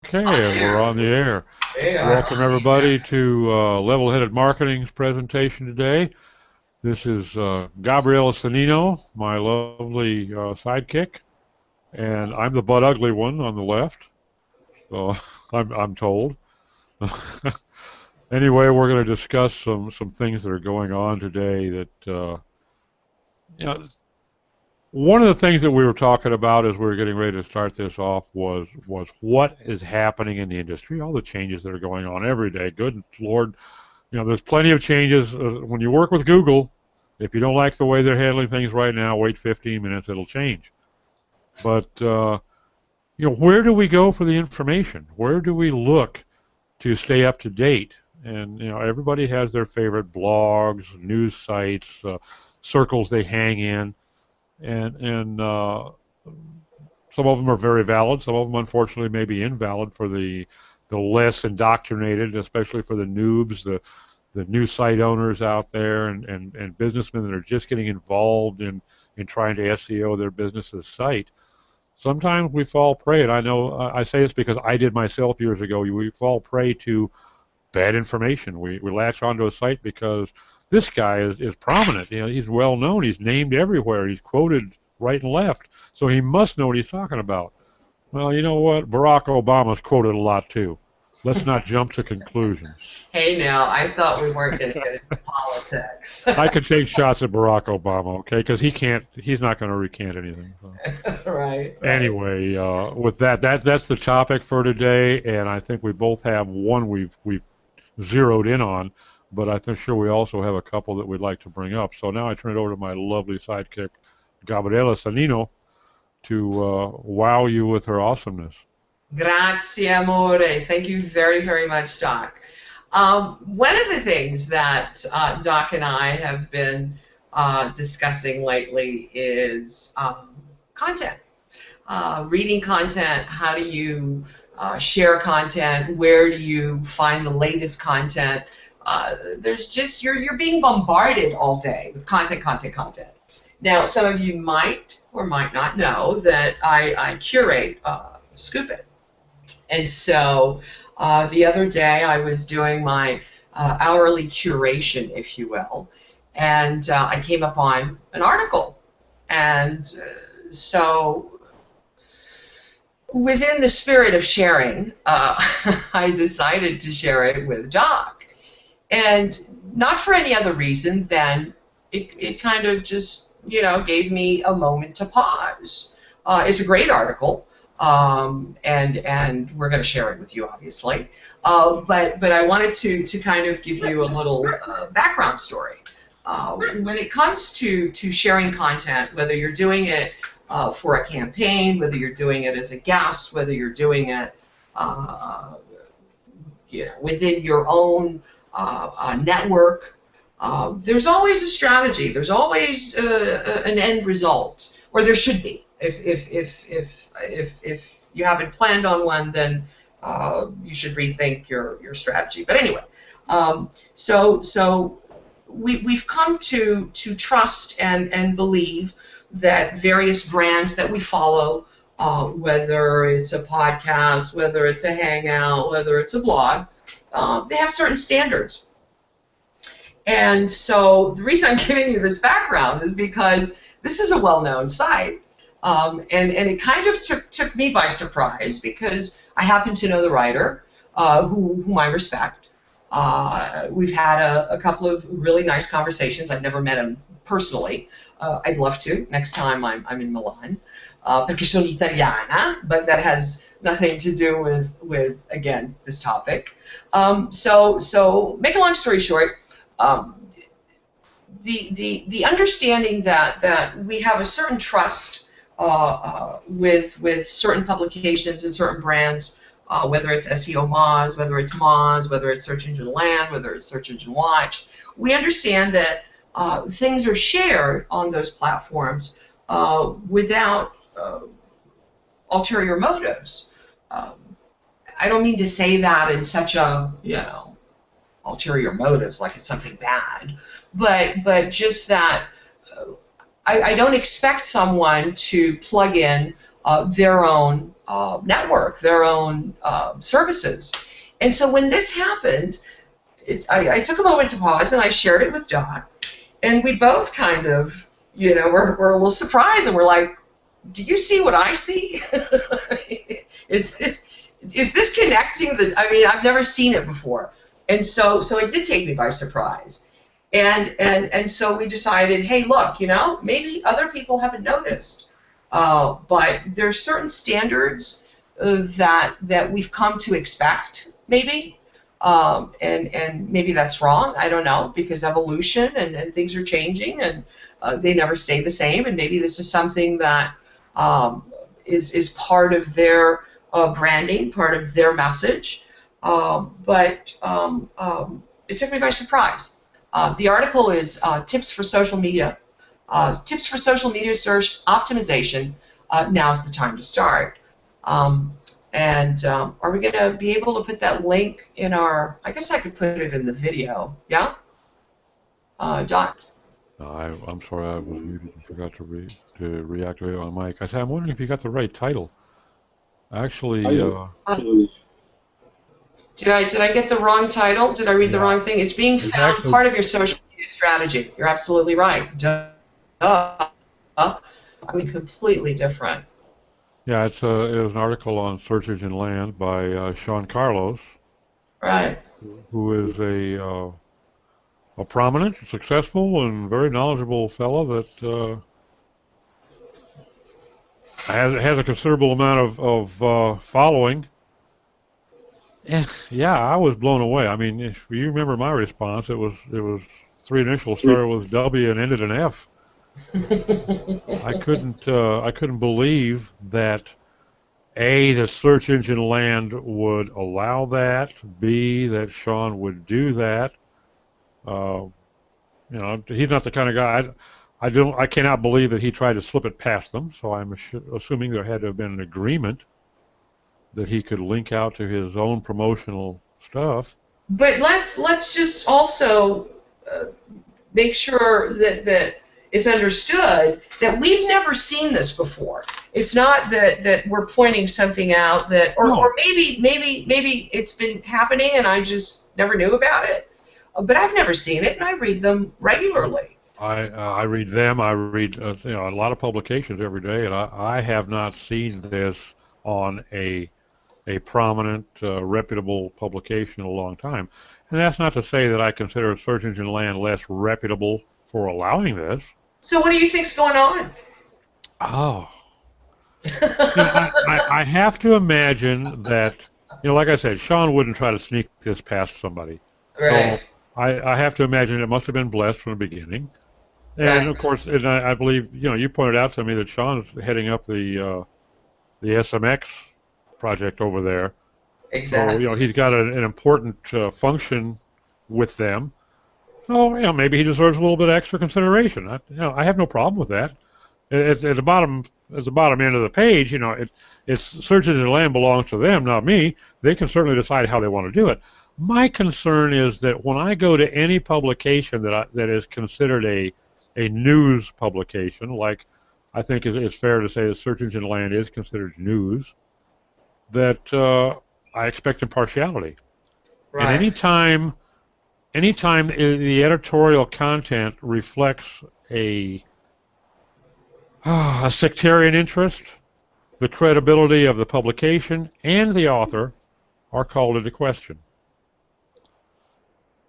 Okay, we're on the air. They are Welcome on the air. everybody to Level-Headed Marketing's presentation today. This is Gabriela Sanino, my lovely sidekick, and I'm the butt ugly one on the left. So I'm told. Anyway, we're going to discuss some things that are going on today. That you know, one of the things that we were talking about as we were getting ready to start this off was what is happening in the industry, all the changes that are going on every day. Good Lord, there's plenty of changes. When you work with Google, if you don't like the way they're handling things right now, wait 15 minutes, it'll change. But, where do we go for the information? Where do we look to stay up to date? And, everybody has their favorite blogs, news sites, circles they hang in. And some of them are very valid. Some of them, unfortunately, may be invalid for the less indoctrinated, especially for the noobs, the new site owners out there, and businessmen that are just getting involved in trying to SEO their business's site. Sometimes we fall prey, and I know I say this because I did myself years ago. We fall prey to bad information. We latch onto a site because this guy is prominent. He's well known. He's named everywhere. He's quoted right and left. So he must know what he's talking about. Well, you know what? Barack Obama's quoted a lot too. Let's not jump to conclusions. Hey, now, I thought we weren't going to get into politics. I could take shots at Barack Obama, okay? Because he's not going to recant anything. So. Right, right. Anyway, with that's the topic for today, and I think we both have one we've zeroed in on, but I think sure we also have a couple that we'd like to bring up. So now I turn it over to my lovely sidekick, Gabriela Sanino, to wow you with her awesomeness. Grazie, amore. Thank you very, very much, Doc. One of the things that Doc and I have been discussing lately is content. Reading content, how do you share content, where do you find the latest content? There's just, you're being bombarded all day with content, content, content. Now, some of you might or might not know that I curate Scoop It. And so the other day I was doing my hourly curation, if you will, and I came upon an article. And so within the spirit of sharing, I decided to share it with Doc. And not for any other reason than it kind of just, gave me a moment to pause. It's a great article. And we're going to share it with you, obviously. But I wanted to kind of give you a little background story. When it comes to sharing content, whether you're doing it for a campaign, whether you're doing it as a guest, whether you're doing it within your own network, there's always a strategy. There's always an end result, or there should be. If you haven't planned on one, then you should rethink your strategy. But anyway, so we've come to trust and believe that various brands that we follow, whether it's a podcast, whether it's a hangout, whether it's a blog, they have certain standards. And so the reason I'm giving you this background is because this is a well-known site. And it kind of took me by surprise because I happen to know the writer, whom I respect. We've had a couple of really nice conversations. I've never met him personally. I'd love to next time I'm in Milan, perché sono italiana, but that has nothing to do with again, this topic. So make a long story short, the understanding that we have a certain trust with certain publications and certain brands, whether it's SEO Moz, whether it's Moz, whether it's Search Engine Land, whether it's Search Engine Watch, we understand that things are shared on those platforms without ulterior motives. I don't mean to say that in such a, ulterior motives, like it's something bad, but just that I don't expect someone to plug in their own network, their own services. And so when this happened, I took a moment to pause and I shared it with Doc, and we both kind of, we're a little surprised, and we're like, "Do you see what I see? is this connecting? I mean, I've never seen it before." And so it did take me by surprise. And so we decided, hey, look, maybe other people haven't noticed, but there's certain standards that we've come to expect, maybe, and maybe that's wrong. I don't know, because evolution and things are changing, and they never stay the same. And maybe this is something that is part of their branding, part of their message. But it took me by surprise. The article is tips for social media. Tips for social media search optimization. Now's the time to start. And are we going to be able to put that link in our? I guess I could put it in the video. Yeah. Doc. No, I'm sorry, I was muted and forgot to reactivate my mic. I said, I'm wondering if you got the right title. Actually, did I get the wrong title? Did I read the wrong thing? It's being found part of your social media strategy. You're absolutely right. Duh. I mean, completely different. Yeah, it was an article on Search Engine Land by Sean Carlos, Right. who is a prominent, successful, and very knowledgeable fellow that has a considerable amount of following. Yeah, I was blown away. I mean, if you remember my response, it was three initials started with W and ended in F. I couldn't believe that A, the search engine land would allow that, B, that Sean would do that. He's not the kind of guy. I cannot believe that he tried to slip it past them. So I'm assuming there had to have been an agreement that he could link out to his own promotional stuff. But let's just also make sure that it's understood that we've never seen this before. It's not that we're pointing something out or maybe it's been happening and I just never knew about it. But I've never seen it, and I read them regularly. I read them. I read a lot of publications every day, and I have not seen this on a prominent, reputable publication in a long time. And that's not to say that I consider Search Engine Land less reputable for allowing this. So what do you think's going on? Oh. I have to imagine that, like I said, Sean wouldn't try to sneak this past somebody. Right. So I have to imagine it must have been blessed from the beginning. And, of course, and I believe, you pointed out to me that Sean is heading up the SMX project over there. Exactly. So, he's got an important function with them. So, maybe he deserves a little bit of extra consideration. I have no problem with that. At the bottom end of the page, it's Search Engine Land belongs to them, not me. They can certainly decide how they want to do it. My concern is that when I go to any publication that is considered a news publication, like I think it's fair to say that Search Engine Land is considered news, that I expect impartiality. Right. And anytime the editorial content reflects a sectarian interest, the credibility of the publication and the author are called into question.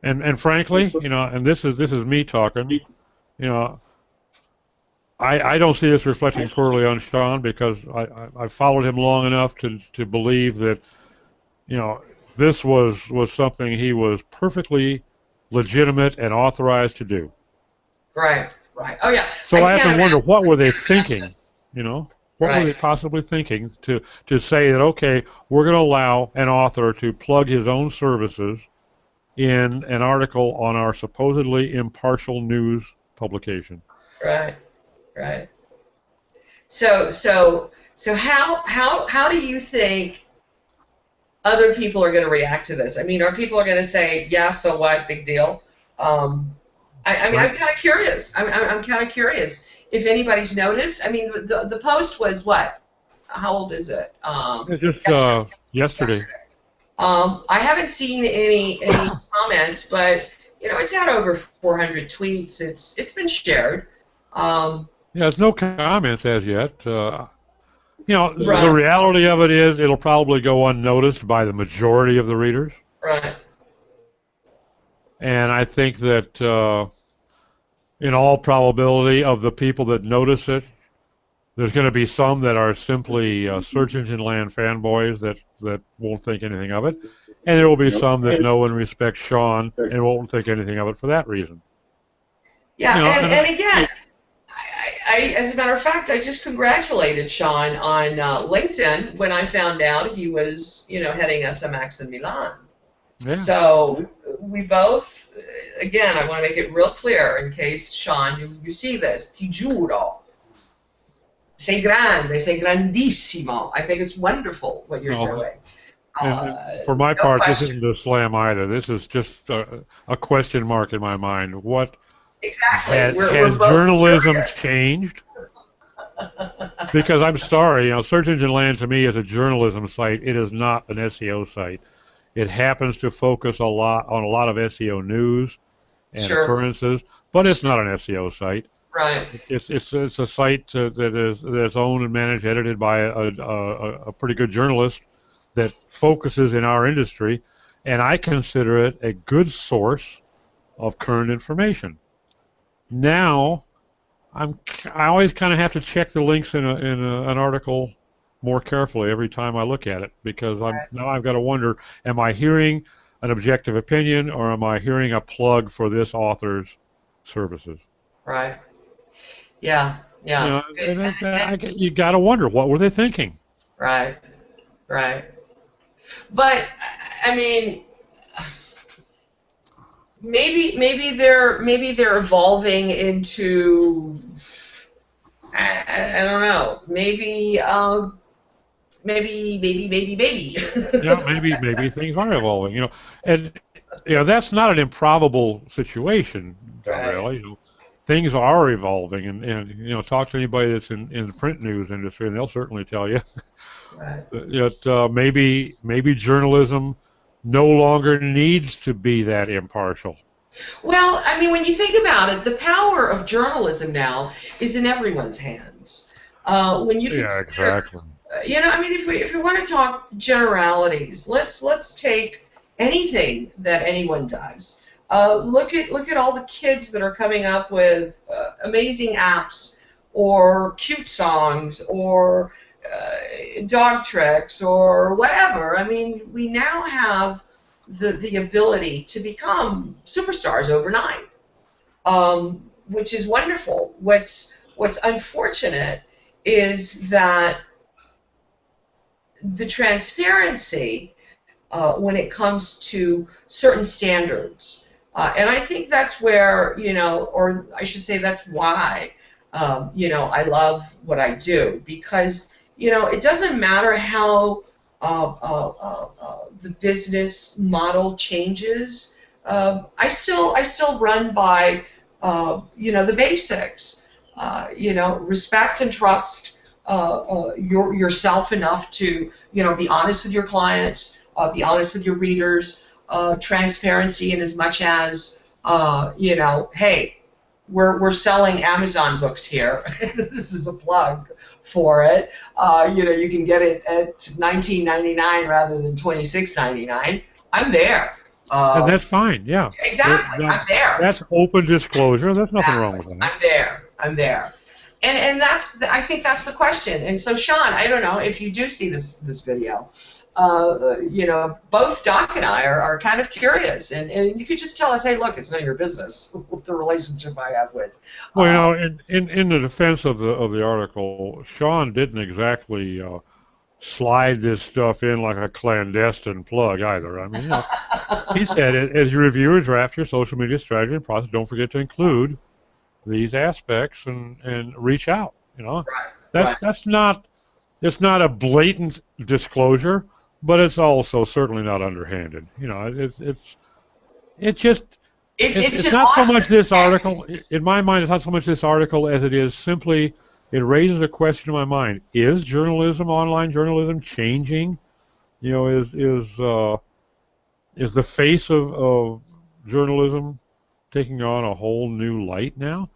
And frankly, and this is me talking, I don't see this reflecting poorly on Sean because I've followed him long enough to believe that, this was something he was perfectly legitimate and authorized to do. Right. Oh yeah. So I have to wonder, what were they thinking? What were they possibly thinking to say that, okay, we're going to allow an author to plug his own services in an article on our supposedly impartial news publication. Right. So how do you think other people are going to react to this? I mean, are people going to say, yeah, so what, big deal? I mean, I'm kind of curious. I'm kind of curious if anybody's noticed. I mean, the post was what, how old is it? It's just Yesterday. yesterday. Yesterday. I haven't seen any comments, but it's had over 400 tweets. It's been shared. Um, Yeah, there's no comments as yet. The right, reality of it is it'll probably go unnoticed by the majority of the readers. right, And I think that in all probability of the people that notice it, there's going to be some that are simply search engine land fanboys that won't think anything of it. And there will be some that know and respect Sean and won't think anything of it for that reason. yeah. And And and again, as a matter of fact, I just congratulated Sean on LinkedIn when I found out he was heading SMX in Milan. yeah, So we both, again, I want to make it real clear in case, Sean, you see this. Ti giuro. Sei grande, sei grandissimo. I think it's wonderful what you're no, doing. and for my No part, this question. isn't a slam either. This is just a question mark in my mind. What Exactly. We're has both journalism curious. changed? Because I'm sorry, Search Engine Land to me is a journalism site. It is not an SEO site. It happens to focus a lot on a lot of SEO news and Sure. occurrences, but it's not an SEO site. Right. It's a site that's owned and managed, edited by a pretty good journalist that focuses in our industry, and I consider it a good source of current information. Now, I always kind of have to check the links in an article more carefully every time I look at it because I've got to wonder, am I hearing an objective opinion or am I hearing a plug for this author's services? Right. Yeah. You Yeah. know, you got to wonder, what were they thinking? Right. Right. But I mean, maybe they're evolving into I don't know. Maybe. Maybe things are evolving. And that's not an improbable situation, Right. Gabrielle. Things are evolving, and talk to anybody that's in the print news industry, and they'll certainly tell you Right. that maybe journalism no longer needs to be that impartial. Well, I mean, when you think about it, the power of journalism now is in everyone's hands. When you Yeah, consider, exactly. I mean, if we want to talk generalities, let's take anything that anyone does. Look at all the kids that are coming up with amazing apps or cute songs or dog tricks or whatever. I mean, we now have the ability to become superstars overnight, which is wonderful. What's unfortunate is that the transparency when it comes to certain standards. And I think that's where, or I should say that's why, I love what I do because, it doesn't matter how the business model changes. I still run by, the basics. Respect and trust yourself enough to be honest with your clients, be honest with your readers, transparency in as much as hey, we're selling Amazon books here. This is a plug for it. You can get it at $19.99 rather than $26.99. I'm there. And Uh, that's fine. Yeah, exactly. I'm there. that's open disclosure. There's nothing wrong Exactly. with that. I'm there. I'm there. And I think that's the question. And so, Sean, I don't know if you do see this video. Both Doc and I are kind of curious, and you could just tell us, hey, look, it's none of your business the relationship I have with. Well, Uh, in the defense of the article, Sean didn't exactly slide this stuff in like a clandestine plug either. I mean, he said, as your reviewers draft your social media strategy and process, don't forget to include these aspects and reach out. right, That's right. that's not it's not a blatant disclosure, but it's also certainly not underhanded. It just It's it's an not so awesome much this thing. article. In my mind, it's not so much this article as it is simply it raises a question in my mind: is journalism, online journalism, changing? You know, is the face of journalism taking on a whole new light now?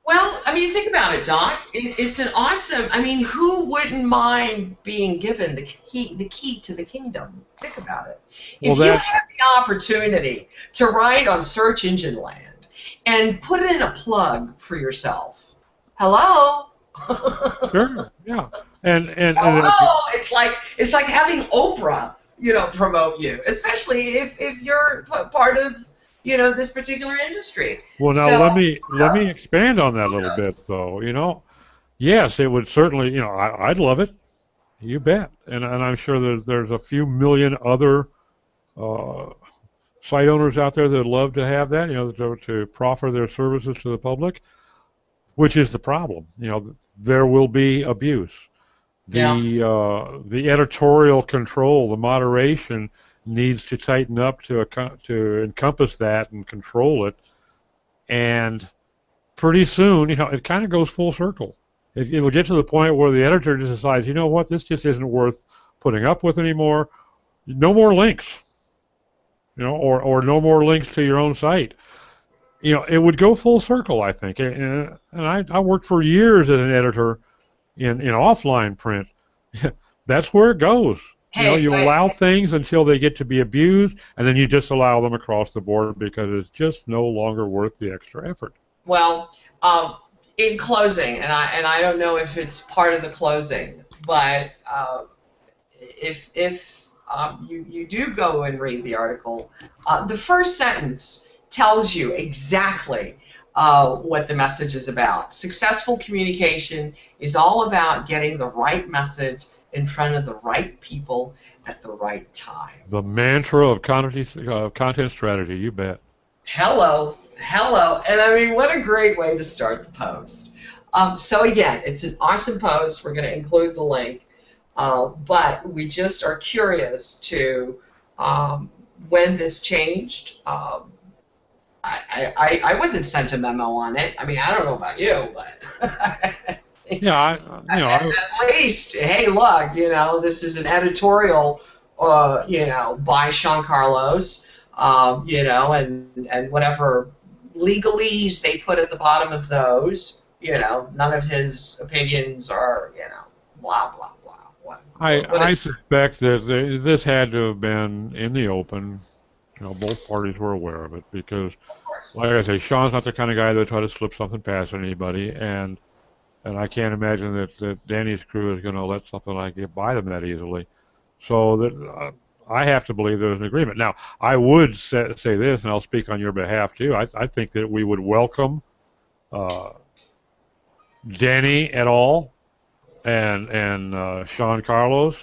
Well, I mean, think about it, Doc. It's an awesome. I mean, who wouldn't mind being given the key to the kingdom? Think about it. Well, If you that's have the opportunity to write on search engine land and put in a plug for yourself, hello. sure, yeah, and Hello. It's like having Oprah, promote you, especially if you're part of, this particular industry. well, now So, let me expand on that a little bit, though. Yes, it would certainly. I'd love it. You bet. And I'm sure there's a few million other uh, site owners out there that would love to have that. To proffer their services to the public, which is the problem. There will be abuse. yeah. The editorial control, the moderation needs to tighten up to encompass that and control it. And pretty soon, it kind of goes full circle. It'll get to the point where the editor just decides, you know what, this just isn't worth putting up with anymore. No more links, or no more links to your own site. It would go full circle, I think. And I worked for years as an editor in offline print. That's where it goes. Hey, You allow things until they get to be abused, and then you disallow them across the board because it's just no longer worth the extra effort. well, in closing, and I don't know if it's part of the closing, but if you do go and read the article, the first sentence tells you exactly what the message is about. Successful communication is all about getting the right message in front of the right people at the right time. The mantra of content strategy, you bet. Hello, hello. And I mean, what a great way to start the post. So again, it's an awesome post. We're going to include the link. But we just are curious to when this changed. I wasn't sent a memo on it. I mean, I don't know about you, but Yeah, at least, hey, look, this is an editorial, by Sean Carlos, and whatever legalese they put at the bottom of those, none of his opinions are, blah, blah, blah. I suspect that this had to have been in the open. Both parties were aware of it because, Of course. like I say, Sean's not the kind of guy that would try to slip something past anybody, and I can't imagine that Danny's crew is going to let something like it by them that easily. So that I have to believe there's an agreement. Now, I would say this, and I'll speak on your behalf too. I think that we would welcome uh, Danny et al. and Sean Carlos.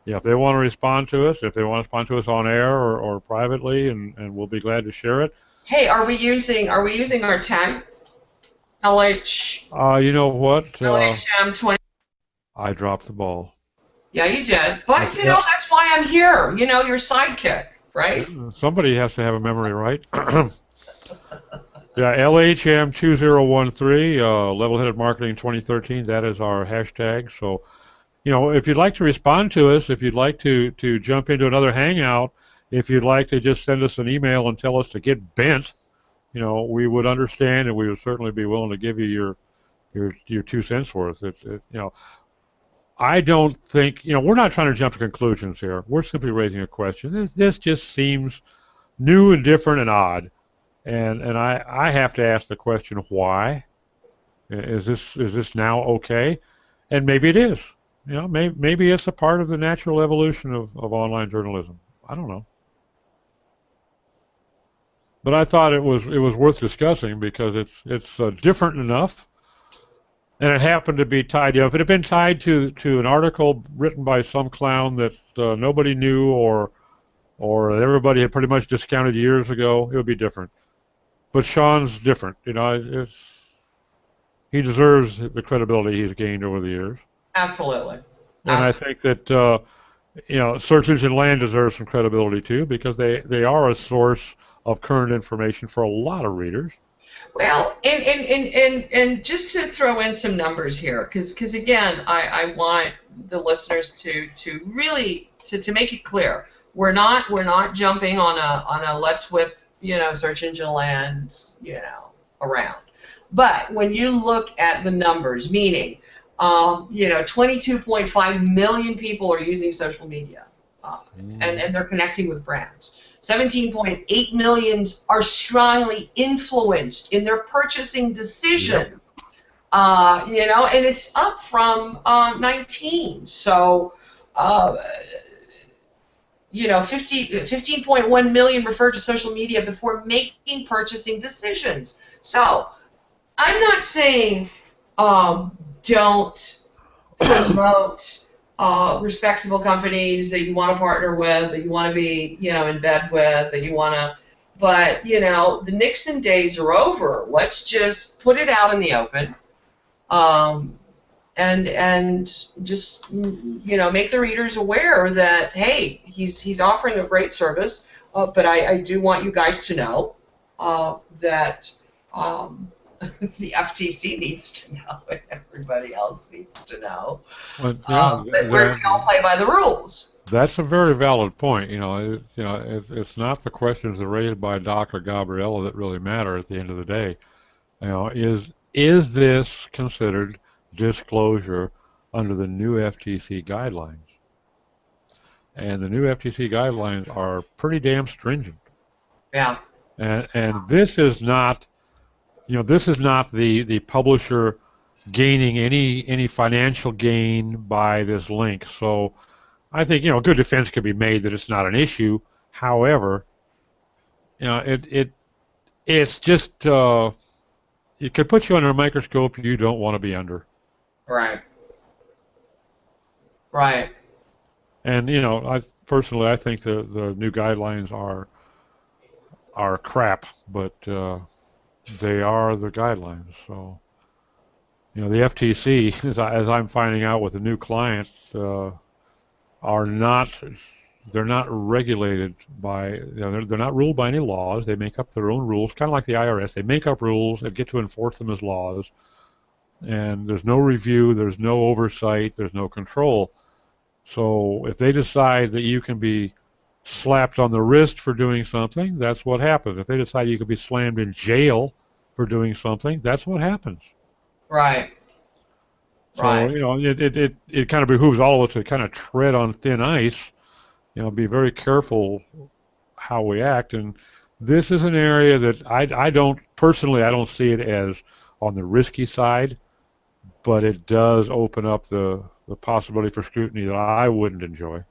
Yeah, if they want to respond to us, if they want to respond to us on air or privately, and we'll be glad to share it. Hey, are we using our tag? You know what? LHM 20. I dropped the ball. Yeah, you did. But Yeah, that's why I'm here. Your sidekick, right? somebody has to have a memory, right? Yeah, LHM 2013, Level-Headed Marketing 2013. That is our hashtag. So, if you'd like to respond to us, if you'd like to jump into another hangout, if you'd like to just send us an email and tell us to get bent, we would understand, and we would certainly be willing to give you your 2 cents worth. I don't think, we're not trying to jump to conclusions here. We're simply raising a question. This just seems new and different and odd. And I have to ask the question, why? Is this now okay? And maybe it is. Maybe it's a part of the natural evolution of online journalism. I don't know. But I thought it was worth discussing because it's different enough, and it happened to be tied. If it had been tied to an article written by some clown that nobody knew or everybody had pretty much discounted years ago, it would be different. But Sean's different. He deserves the credibility he's gained over the years, Absolutely. and I Absolutely. think that Search Engine Land deserves some credibility too because they are a source of current information for a lot of readers. Well, and just to throw in some numbers here, because again, I want the listeners to really to make it clear, we're not jumping on a let's whip search engine land around, but when you look at the numbers, meaning 22.5 million people are using social media, uh, Mm. and they're connecting with brands. 17.8 millions are strongly influenced in their purchasing Yep. decision. And it's up from 19. So, uh, 15.1 million referred to social media before making purchasing decisions. So, I'm not saying don't promote respectable companies that you want to partner with, that you want to be, in bed with, that you want to. But the Nixon days are over. Let's just put it out in the open, um, and just make the readers aware that hey, he's offering a great service. But I do want you guys to know that. The FTC needs to know, and everybody else needs to know But yeah, that we all play by the rules. that's a very valid point. It's not the questions that are raised by Doc or Gabriella that really matter at the end of the day. Is this considered disclosure under the new FTC guidelines? And the new FTC guidelines are pretty damn stringent. Yeah, And this is not the publisher gaining any financial gain by this link. So I think good defense could be made that it's not an issue. However, it's just it could put you under a microscope you don't want to be under. right, right, And I personally I think the new guidelines are crap, but they are the guidelines. So the FTC, as I'm finding out with the new clients, are not they're not regulated by they're not ruled by any laws. They make up their own rules, kind of like the IRS. They make up rules and get to enforce them as laws. And there's no review, there's no oversight, there's no control. So if they decide that you can be slapped on the wrist for doing something, that's what happens. If they decide you can be slammed in jail for doing something, that's what happens. right, So, right. it kind of behooves all of us to kind of tread on thin ice, be very careful how we act. And this is an area that I don't, personally, I don't see it as on the risky side, but it does open up the possibility for scrutiny that I wouldn't enjoy.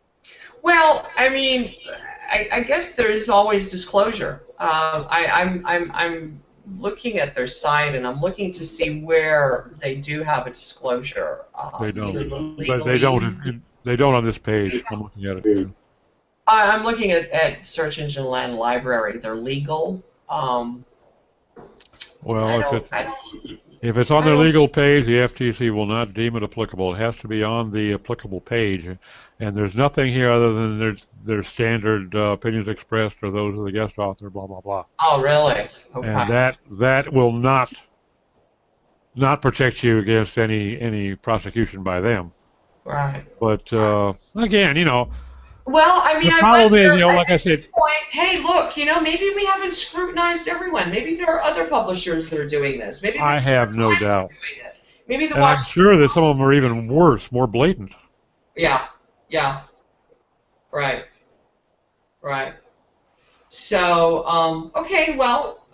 Well, I mean, I guess there is always disclosure. I'm looking at their site and I'm looking to see where they do have a disclosure. They Either don't. the But they don't. legalese. They don't on this page. I'm looking at it too. I'm looking at Search Engine Land Library. They're legal. I Well, if don't. it's if it's on I their don't. legal page, the FTC will not deem it applicable. It has to be on the applicable page, and there's nothing here other than their standard opinions expressed or those of the guest author, blah blah blah, Oh, really? and Okay. that will not protect you against any prosecution by them. Right. But Right. again, Well, I mean, the I problem is, wonder like I at this said, point, hey, look, maybe we haven't scrutinized everyone. Maybe there are other publishers that are doing this. Maybe the New I York have no Times is doubt, doing it. Maybe the and I'm Washington sure that some of Post them is are doing even worse, more blatant. it. Yeah, yeah, right, right. So, okay, well,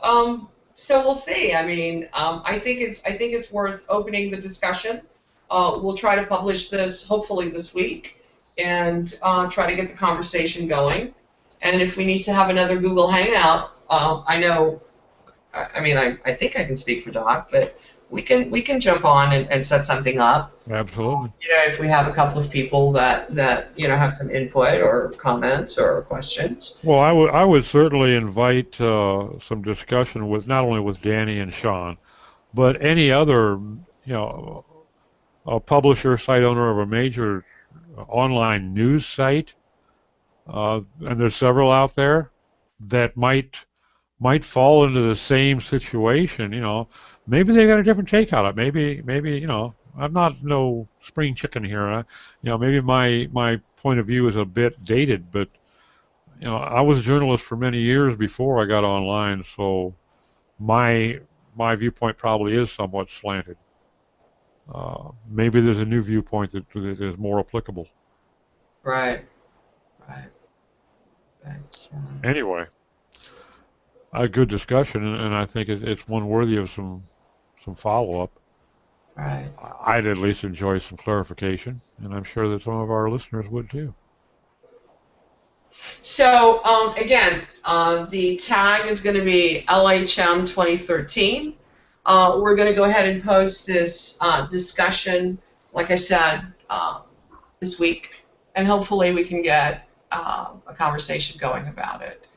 so we'll see. I mean, I think it's worth opening the discussion. We'll try to publish this hopefully this week, and try to get the conversation going. And if we need to have another Google Hangout, I know. I think I can speak for Doc, but we can jump on and set something up. Absolutely. If we have a couple of people that have some input or comments or questions. Well, I would certainly invite some discussion with not only with Danny and Sean, but any other a publisher, site owner of a major online news site, and there's several out there that might might fall into the same situation. Maybe they got a different take on it. Maybe I'm not no spring chicken here. Maybe my point of view is a bit dated, but I was a journalist for many years before I got online, so my my viewpoint probably is somewhat slanted. Maybe there's a new viewpoint that is more applicable. Right. Right. Right. Anyway, a good discussion, and I think it's one worthy of some follow up. Right. I'd at least enjoy some clarification, and I'm sure that some of our listeners would too. So again, the tag is going to be LHM 2013. We're going to go ahead and post this discussion, like I said, this week, and hopefully we can get a conversation going about it.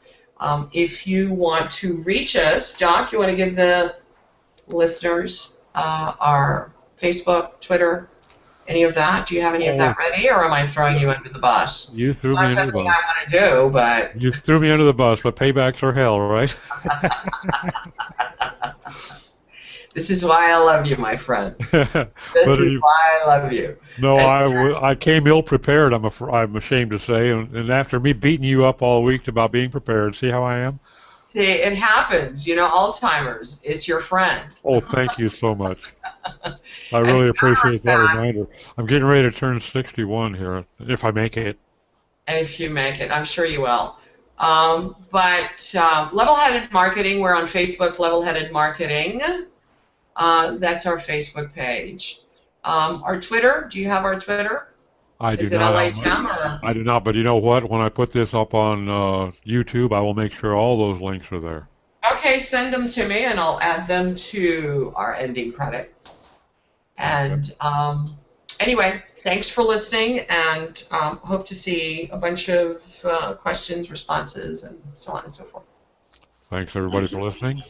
If you want to reach us, Doc, you want to give the listeners our Facebook, Twitter, any of that? Do you have any of that ready, or am I throwing you under the bus? You threw me Not under the something bus. I want to do, but You threw me under the bus, but paybacks are hell, right? this is why I love you, my friend. But This is why I love you. no, I came ill prepared. I'm ashamed to say, and after me beating you up all week about being prepared, see how I am? See, it happens. Alzheimer's is your friend. Oh, thank you so much. I really appreciate that reminder. I'm getting ready to turn 61 here, if I make it. If you make it, I'm sure you will. But Level-Headed Marketing, we're on Facebook, Level-Headed Marketing. That's our Facebook page. Our Twitter, do you have our Twitter? I do Is it not. LHM or? I do not, but you know what? When I put this up on YouTube, I will make sure all those links are there. Okay, send them to me and I'll add them to our ending credits. And anyway, thanks for listening, and hope to see a bunch of questions, responses, and so on and so forth. Thanks everybody for listening.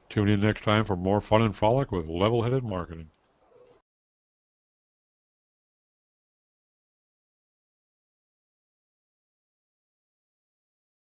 Tune in next time for more fun and frolic with level-headed marketing.